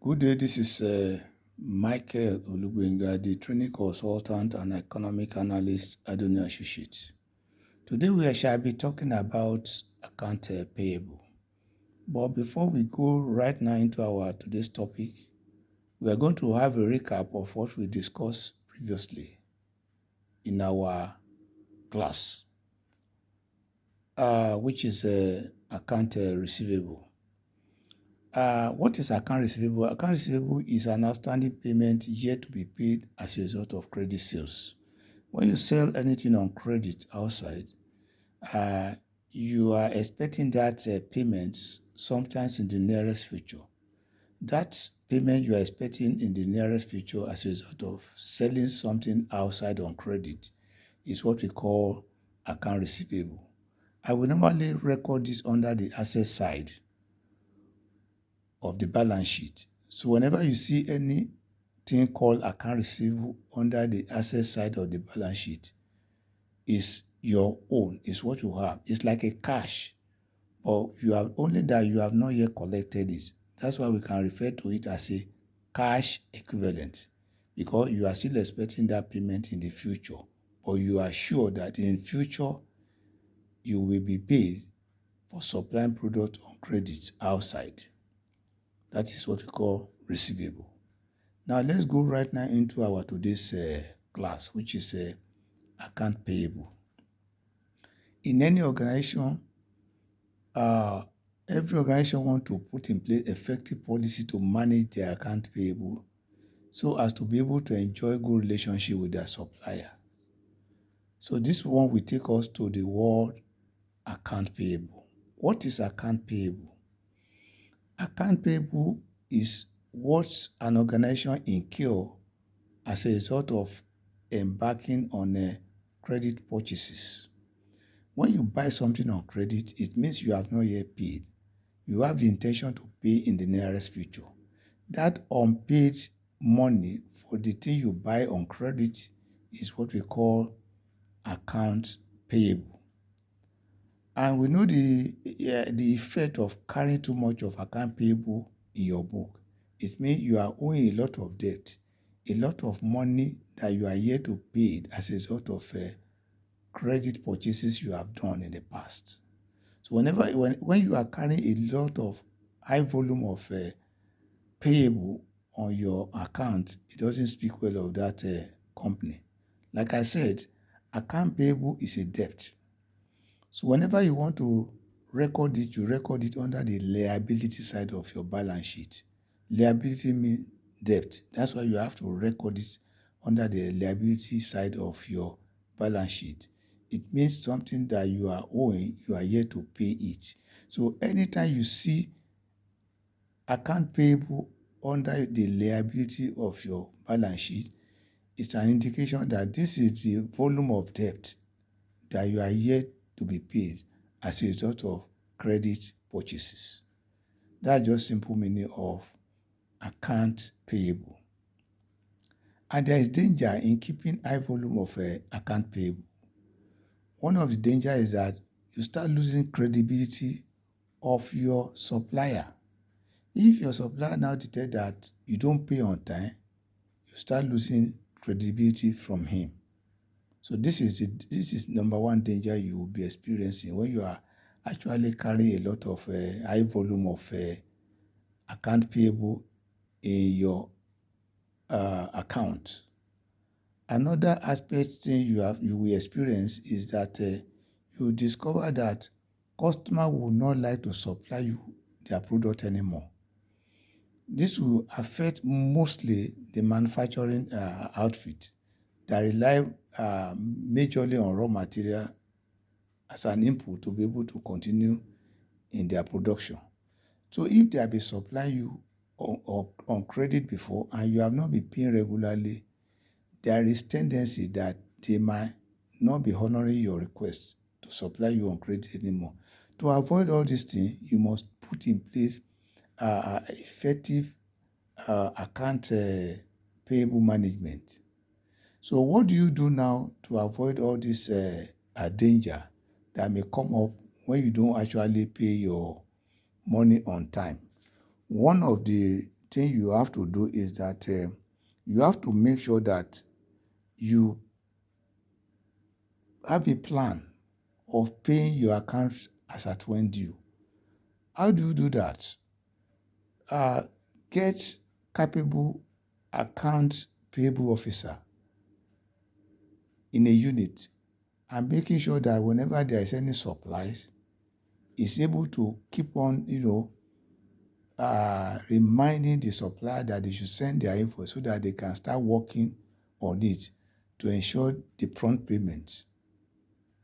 Good day, this is Michael Olugbenga, the training consultant and economic analyst at Adoni Associates. Today we shall be talking about account payable. But before we go right now into our today's topic, we are going to have a recap of what we discussed previously in our class, which is account receivable. What is account receivable? Account receivable is an outstanding payment yet to be paid as a result of credit sales. When you sell anything on credit outside, uh, you are expecting that payments sometimes in the nearest future. That payment you are expecting in the nearest future as a result of selling something outside on credit is what we call account receivable. I will normally record this under the asset side of the balance sheet. So whenever you see anything called account receivable under the asset side of the balance sheet, is your own, is what you have. It's like a cash, but you have only that you have not yet collected it. That's why we can refer to it as a cash equivalent, because you are still expecting that payment in the future, but you are sure that in future you will be paid for supplying product on credit outside. That is what we call receivable. Now let's go right now into our today's class, which is account payable. In any organization, uh, every organization wants to put in place effective policy to manage their account payable so as to be able to enjoy good relationship with their supplier. So this one will take us to the word account payable. What is account payable? Account payable is what an organization incur as a result of embarking on credit purchases. When you buy something on credit, it means you have not yet paid. You have the intention to pay in the nearest future. That unpaid money for the thing you buy on credit is what we call account payable. And we know the effect of carrying too much of account payable in your book. It means you are owing a lot of debt, a lot of money that you are yet to pay as a result of credit purchases you have done in the past. So when you are carrying a lot of high volume of payable on your account, it doesn't speak well of that company. Like I said, account payable is a debt. So whenever you want to record it, you record it under the liability side of your balance sheet. Liability means debt. That's why you have to record it under the liability side of your balance sheet. It means something that you are owing, you are yet to pay it. So anytime you see account payable under the liability of your balance sheet, it's an indication that this is the volume of debt that you are yet to be paid as a result of credit purchases. That's just simple meaning of account payable. And there is danger in keeping high volume of account payable. One of the danger is that you start losing credibility of your supplier. If your supplier now detect that you don't pay on time, you start losing credibility from him. So this is number one danger you will be experiencing when you are actually carrying a lot of high volume of account payable in your account. Another aspect thing you will experience is that you discover that customer will not like to supply you their product anymore. This will affect mostly the manufacturing outfit that rely majorly on raw material as an input to be able to continue in their production. So if they have been supplying you on credit before and you have not been paying regularly, there is tendency that they might not be honoring your request to supply you on credit anymore. To avoid all these things, you must put in place effective account payable management. So what do you do now to avoid all this danger that may come up when you don't actually pay your money on time? One of the thing you have to do is that you have to make sure that you have a plan of paying your account as at when due. How do you do that? Get capable account payable officer in a unit and making sure that whenever there is any supplies, is able to keep on, reminding the supplier that they should send their invoice so that they can start working on it to ensure the prompt payment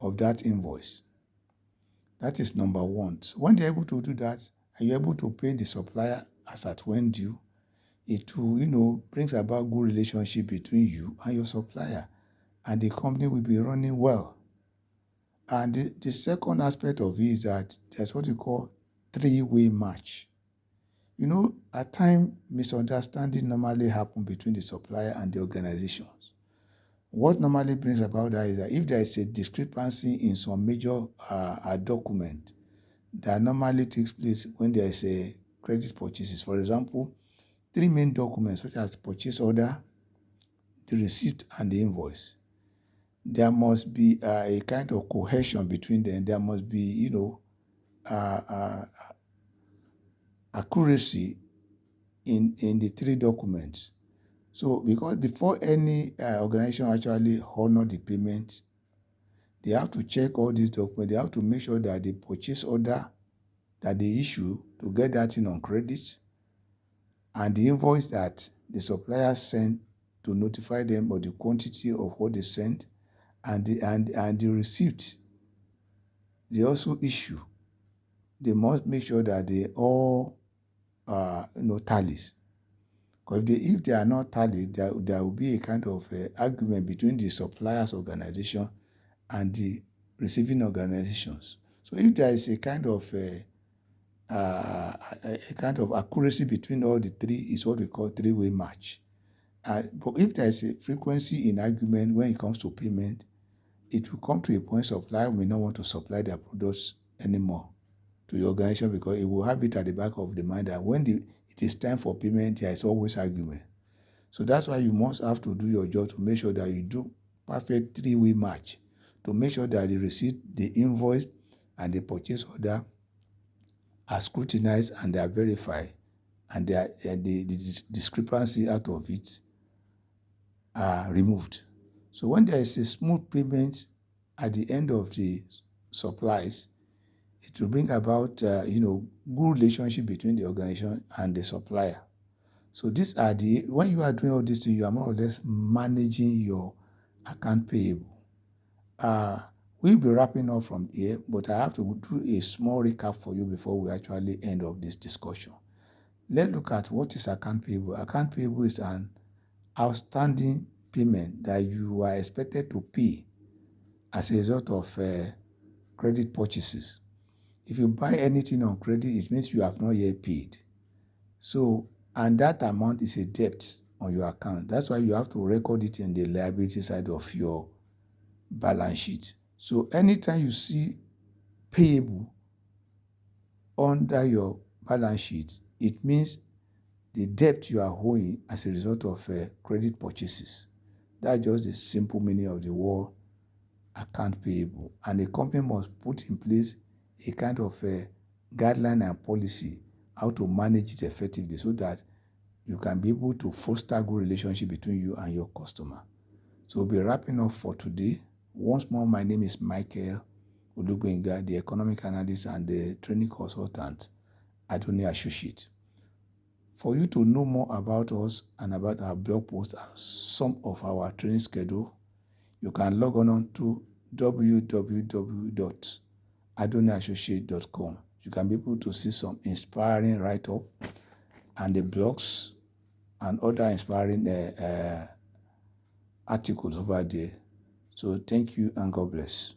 of that invoice. That is number one. So when they're able to do that, and you're able to pay the supplier as at when due, it will, brings about good relationship between you and your supplier, and the company will be running well. And the second aspect of it is that there's what you call three-way match. At times, misunderstanding normally happen between the supplier and the organizations. What normally brings about that is that if there is a discrepancy in some major document that normally takes place when there is a credit purchases. For example, three main documents such as purchase order, the receipt, and the invoice. There must be a kind of cohesion between them. There must be, accuracy in the three documents. So, because before any organization actually honor the payment, they have to check all these documents. They have to make sure that the purchase order that they issue to get that thing on credit, and the invoice that the supplier sent to notify them of the quantity of what they sent, and the receipt they also issue, they must make sure that they all tallies. Because if they are not tallied, there will be a kind of argument between the supplier's organization and the receiving organizations. So if there is a kind of accuracy between all the three, is what we call three-way match. But if there is a frequency in argument when it comes to payment, it will come to a point supplier may not want to supply their products anymore to your organization, because it will have it at the back of the mind that when it is time for payment, there is always argument. So that's why you must have to do your job to make sure that you do perfect three-way match, to make sure that the receipt, the invoice, and the purchase order are scrutinized and they are verified, and the discrepancy out of it are removed. So when there is a smooth payment at the end of the supplies, it will bring about good relationship between the organization and the supplier. So when you are doing all these things, you are more or less managing your account payable. We'll be wrapping up from here, but I have to do a small recap for you before we actually end of this discussion. Let's look at what is account payable. Account payable is an outstanding payment that you are expected to pay as a result of credit purchases. If you buy anything on credit, it means you have not yet paid. So, and that amount is a debt on your account. That's why you have to record it in the liability side of your balance sheet. So anytime you see payable under your balance sheet, it means the debt you are owing as a result of credit purchases. That's just the simple meaning of the word account payable. And the company must put in place a kind of guideline and policy how to manage it effectively so that you can be able to foster good relationship between you and your customer. So we'll be wrapping up for today. Once more, my name is Michael Olugbenga, the economic analyst and the training consultant at Adoni Associate. For you to know more about us and about our blog post and some of our training schedule, you can log on to www.adoniassociate.com. You can be able to see some inspiring write-up and the blogs and other inspiring articles over there. So thank you and God bless.